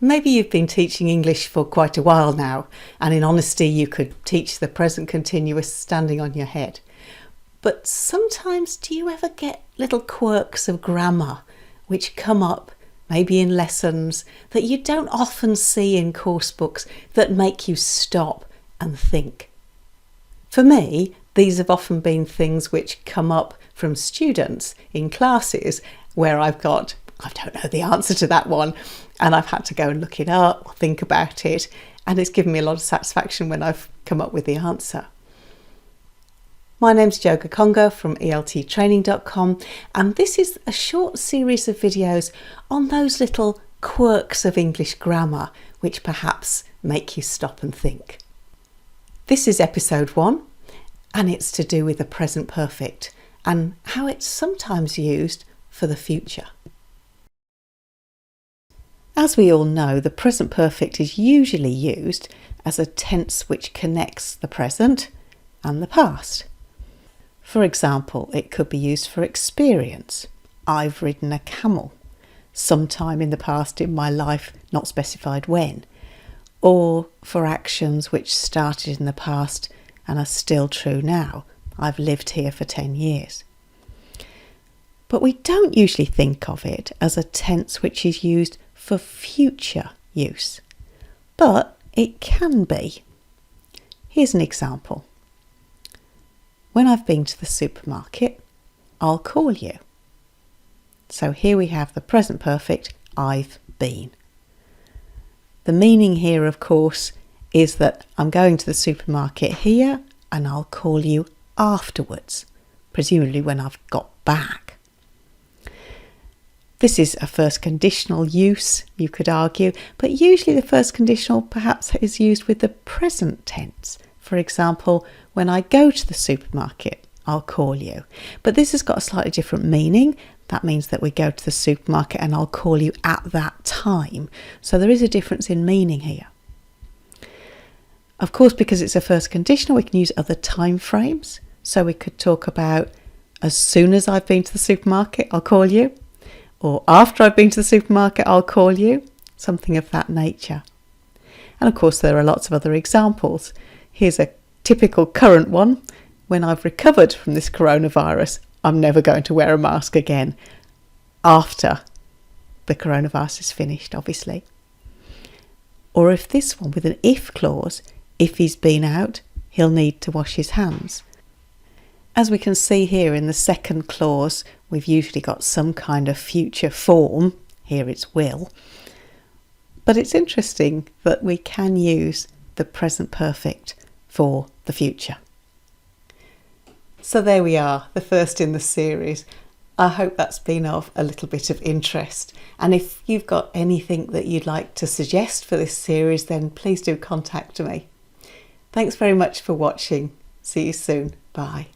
Maybe you've been teaching English for quite a while now, and in honesty you could teach the present continuous standing on your head. But sometimes do you ever get little quirks of grammar which come up, maybe in lessons, that you don't often see in course books that make you stop and think? For me, these have often been things which come up from students in classes where I don't know the answer to that one, and I've had to go and look it up or think about it, and it's given me a lot of satisfaction when I've come up with the answer. My name's Jo Gakonga from elttraining.com, and this is a short series of videos on those little quirks of English grammar which perhaps make you stop and think. This is episode 1, and it's to do with the present perfect and how it's sometimes used for the future. As we all know, the present perfect is usually used as a tense which connects the present and the past. For example, it could be used for experience. I've ridden a camel sometime in the past in my life, not specified when. Or for actions which started in the past and are still true now. I've lived here for 10 years. But we don't usually think of it as a tense which is used for future use, but it can be. Here's an example. When I've been to the supermarket, I'll call you. So here we have the present perfect, I've been. The meaning here, of course, is that I'm going to the supermarket here and I'll call you afterwards, presumably when I've got back. This is a first conditional use, you could argue, but usually the first conditional perhaps is used with the present tense. For example, when I go to the supermarket, I'll call you. But this has got a slightly different meaning. That means that we go to the supermarket and I'll call you at that time. So there is a difference in meaning here. Of course, because it's a first conditional, we can use other time frames. So we could talk about as soon as I've been to the supermarket, I'll call you. Or after I've been to the supermarket, I'll call you, something of that nature. And of course, there are lots of other examples. Here's a typical current one. When I've recovered from this coronavirus, I'm never going to wear a mask again. After the coronavirus is finished, obviously. Or if this one with an if clause, if he's been out, he'll need to wash his hands. As we can see here in the second clause, we've usually got some kind of future form. Here it's will. But it's interesting that we can use the present perfect for the future. So there we are, the first in the series. I hope that's been of a little bit of interest. And if you've got anything that you'd like to suggest for this series, then please do contact me. Thanks very much for watching. See you soon. Bye.